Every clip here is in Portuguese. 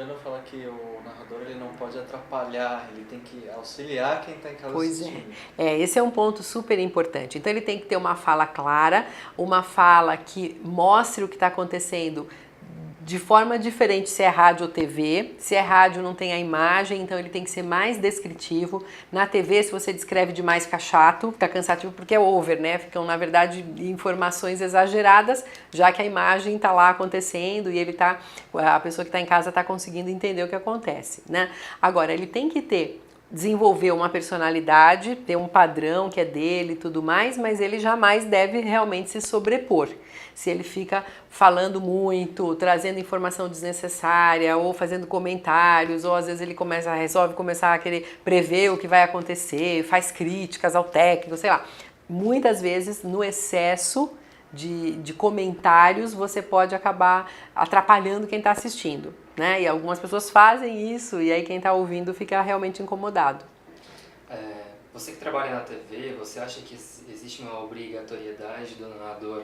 Juliana fala que o narrador ele não pode atrapalhar, ele tem que auxiliar quem está em casa assistindo. Esse é um ponto super importante. Então ele tem que ter uma fala clara, uma fala que mostre o que está acontecendo de forma diferente se é rádio ou TV. Se é rádio não tem a imagem, então ele tem que ser mais descritivo. Na TV, se você descreve demais, fica chato, fica cansativo, porque é over, né? Ficam, na verdade, informações exageradas, já que a imagem está lá acontecendo e a pessoa que está em casa está conseguindo entender o que acontece, né? Agora, ele tem que desenvolver uma personalidade, ter um padrão que é dele e tudo mais, mas ele jamais deve realmente se sobrepor. Se ele fica falando muito, trazendo informação desnecessária, ou fazendo comentários, ou às vezes ele resolve começar a querer prever o que vai acontecer, faz críticas ao técnico, sei lá. Muitas vezes, no excesso de comentários, você pode acabar atrapalhando quem está assistindo, né? E algumas pessoas fazem isso, e aí quem está ouvindo fica realmente incomodado. Você que trabalha na TV, você acha que existe uma obrigatoriedade do narrador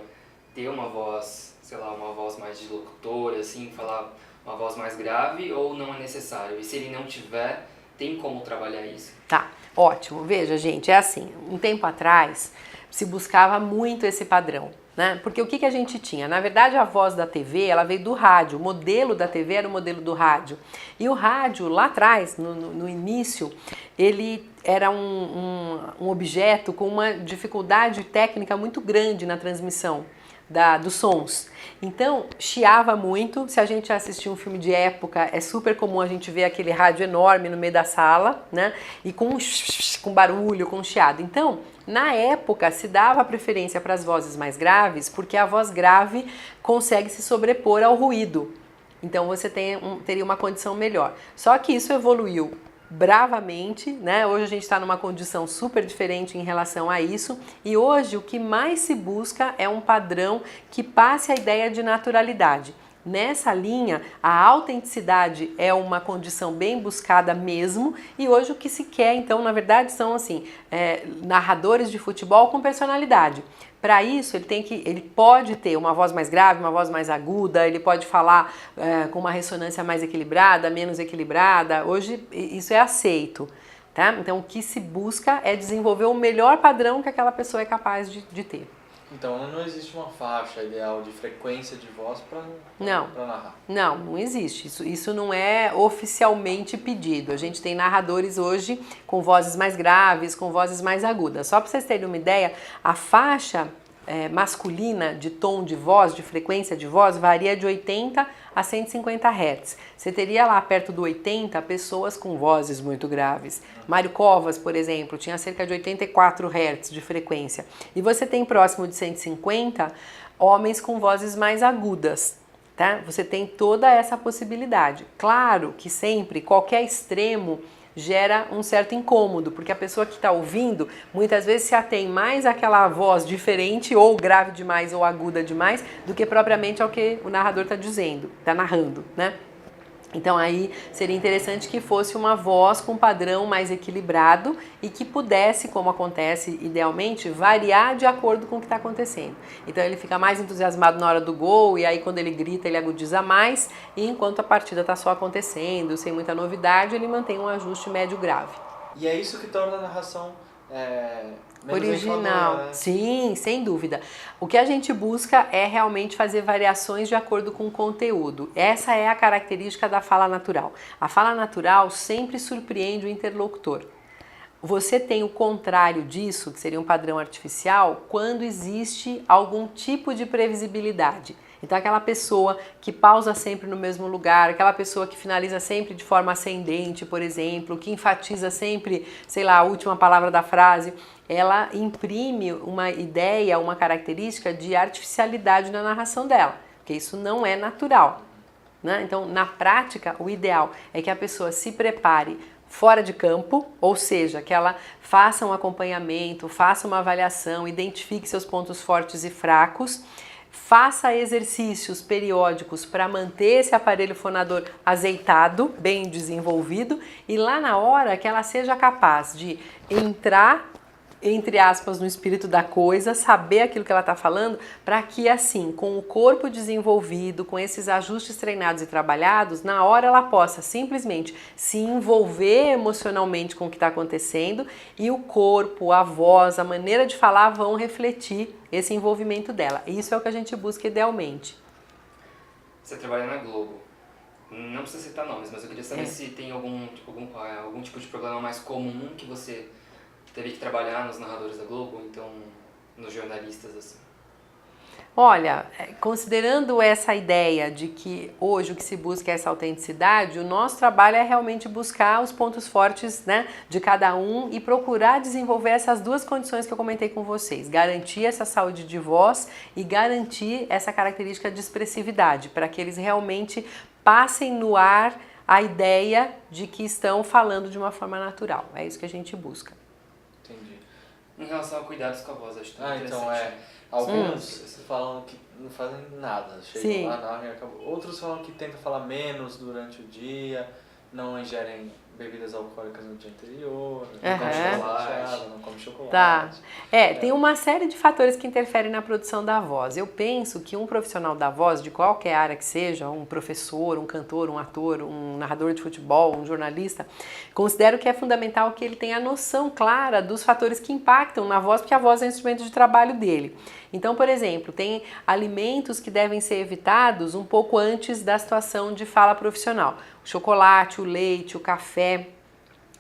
ter uma voz, sei lá, uma voz mais de locutor, assim, falar uma voz mais grave, ou não é necessário? E se ele não tiver, tem como trabalhar isso? Tá, ótimo. Veja, gente, é assim, um tempo atrás se buscava muito esse padrão, né? Porque o que a gente tinha? Na verdade, a voz da TV, ela veio do rádio, o modelo da TV era o modelo do rádio. E o rádio, lá atrás, no início, ele era um objeto com uma dificuldade técnica muito grande na transmissão dos sons. Então, chiava muito. Se a gente assistir um filme de época, é super comum a gente ver aquele rádio enorme no meio da sala, né? E com barulho, com chiado. Então, na época, se dava preferência para as vozes mais graves, porque a voz grave consegue se sobrepor ao ruído. Então, você teria uma condição melhor. Só que isso evoluiu bravamente, né? Hoje a gente está numa condição super diferente em relação a isso, e hoje o que mais se busca é um padrão que passe a ideia de naturalidade. Nessa linha, a autenticidade é uma condição bem buscada mesmo, e hoje o que se quer, então, na verdade, são assim, narradores de futebol com personalidade. Para isso, ele pode ter uma voz mais grave, uma voz mais aguda, ele pode falar com uma ressonância mais equilibrada, menos equilibrada. Hoje isso é aceito, tá? Então o que se busca é desenvolver o melhor padrão que aquela pessoa é capaz de ter. Então não existe uma faixa ideal de frequência de voz para narrar? Não existe. Isso não é oficialmente pedido. A gente tem narradores hoje com vozes mais graves, com vozes mais agudas. Só para vocês terem uma ideia, a faixa masculina de tom de voz, de frequência de voz, varia de 80 a 150 Hz. Você teria lá perto do 80 pessoas com vozes muito graves. Mário Covas, por exemplo, tinha cerca de 84 Hz de frequência. E você tem próximo de 150 homens com vozes mais agudas. Tá? Você tem toda essa possibilidade. Claro que sempre, qualquer extremo gera um certo incômodo, porque a pessoa que está ouvindo muitas vezes se atém mais àquela voz diferente, ou grave demais ou aguda demais, do que propriamente ao que o narrador está dizendo, está narrando, né? Então aí seria interessante que fosse uma voz com padrão mais equilibrado e que pudesse, como acontece idealmente, variar de acordo com o que está acontecendo. Então ele fica mais entusiasmado na hora do gol, e aí quando ele grita ele agudiza mais, e enquanto a partida está só acontecendo, sem muita novidade, ele mantém um ajuste médio grave. E é isso que torna a narração original, né? Sim, sem dúvida. O que a gente busca é realmente fazer variações de acordo com o conteúdo. Essa é a característica da fala natural. A fala natural sempre surpreende o interlocutor. Você tem o contrário disso, que seria um padrão artificial, quando existe algum tipo de previsibilidade. Então aquela pessoa que pausa sempre no mesmo lugar, aquela pessoa que finaliza sempre de forma ascendente, por exemplo, que enfatiza sempre, sei lá, a última palavra da frase, ela imprime uma ideia, uma característica de artificialidade na narração dela, porque isso não é natural, né? Então, na prática, o ideal é que a pessoa se prepare fora de campo, ou seja, que ela faça um acompanhamento, faça uma avaliação, identifique seus pontos fortes e fracos, faça exercícios periódicos para manter esse aparelho fonador azeitado, bem desenvolvido, e lá na hora que ela seja capaz de entrar entre aspas, no espírito da coisa, saber aquilo que ela está falando, para que assim, com o corpo desenvolvido, com esses ajustes treinados e trabalhados, na hora ela possa simplesmente se envolver emocionalmente com o que está acontecendo e o corpo, a voz, a maneira de falar vão refletir esse envolvimento dela. Isso é o que a gente busca idealmente. Você trabalha na Globo. Não precisa citar nomes, mas eu queria saber se tem algum tipo de problema mais comum que você teve que trabalhar nos narradores da Globo, ou então nos jornalistas, assim. Olha, considerando essa ideia de que hoje o que se busca é essa autenticidade, o nosso trabalho é realmente buscar os pontos fortes, né, de cada um e procurar desenvolver essas duas condições que eu comentei com vocês. Garantir essa saúde de voz e garantir essa característica de expressividade, para que eles realmente passem no ar a ideia de que estão falando de uma forma natural. É isso que a gente busca. Entendi. Em relação a cuidados com a voz, acho que é então alguns falam que não fazem nada, chegam lá na hora e acabou. Outros falam que tentam falar menos durante o dia, não ingerem bebidas alcoólicas no dia anterior, não come chocolate, não come chocolate. Tá. Tem uma série de fatores que interferem na produção da voz. Eu penso que um profissional da voz, de qualquer área que seja, um professor, um cantor, um ator, um narrador de futebol, um jornalista, considero que é fundamental que ele tenha a noção clara dos fatores que impactam na voz, porque a voz é um instrumento de trabalho dele. Então, por exemplo, tem alimentos que devem ser evitados um pouco antes da situação de fala profissional. O chocolate, o leite, o café,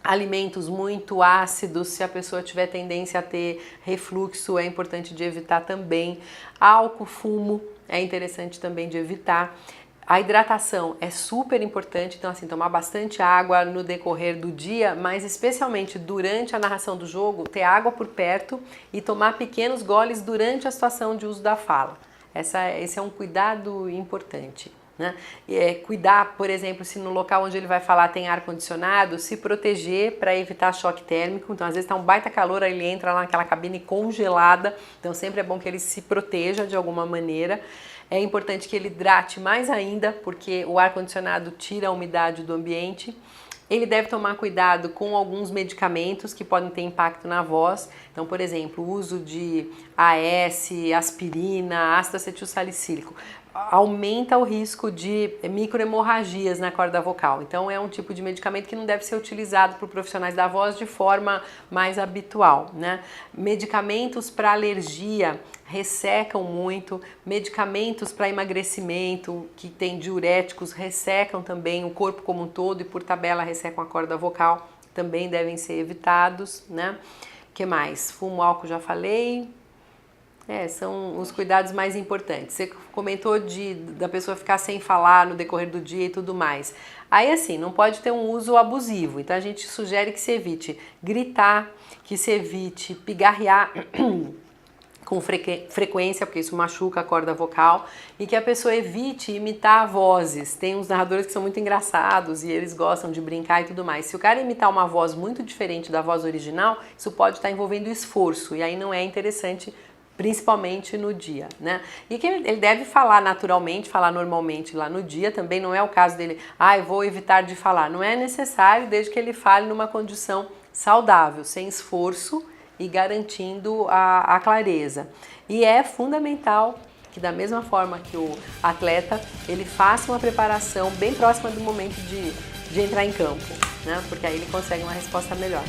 alimentos muito ácidos, se a pessoa tiver tendência a ter refluxo, é importante de evitar também. Álcool, fumo, é interessante também de evitar. A hidratação é super importante, então assim, tomar bastante água no decorrer do dia, mas especialmente durante a narração do jogo, ter água por perto e tomar pequenos goles durante a situação de uso da fala. Esse é um cuidado importante. Né? Cuidar, por exemplo, se no local onde ele vai falar tem ar-condicionado, se proteger para evitar choque térmico. Então, às vezes está um baita calor, aí ele entra lá naquela cabine congelada, então sempre é bom que ele se proteja de alguma maneira. É importante que ele hidrate mais ainda, porque o ar-condicionado tira a umidade do ambiente. Ele deve tomar cuidado com alguns medicamentos que podem ter impacto na voz. Então, por exemplo, o uso de AS, aspirina, ácido acetilsalicílico aumenta o risco de microhemorragias na corda vocal. Então é um tipo de medicamento que não deve ser utilizado por profissionais da voz de forma mais habitual, né? Medicamentos para alergia ressecam muito, medicamentos para emagrecimento que tem diuréticos ressecam também o corpo como um todo e por tabela ressecam a corda vocal, também devem ser evitados, né? O que mais? Fumo, álcool, já falei. São os cuidados mais importantes. Você comentou da pessoa ficar sem falar no decorrer do dia e tudo mais. Aí assim, não pode ter um uso abusivo. Então a gente sugere que se evite gritar, que se evite pigarrear com frequência, porque isso machuca a corda vocal, e que a pessoa evite imitar vozes. Tem uns narradores que são muito engraçados e eles gostam de brincar e tudo mais. Se o cara imitar uma voz muito diferente da voz original, isso pode estar envolvendo esforço, e aí não é interessante, principalmente no dia, né? E que ele deve falar naturalmente, falar normalmente lá no dia, também não é o caso dele, eu vou evitar de falar. Não é necessário, desde que ele fale numa condição saudável, sem esforço e garantindo a clareza. E é fundamental que da mesma forma que o atleta, ele faça uma preparação bem próxima do momento de entrar em campo, né? Porque aí ele consegue uma resposta melhor.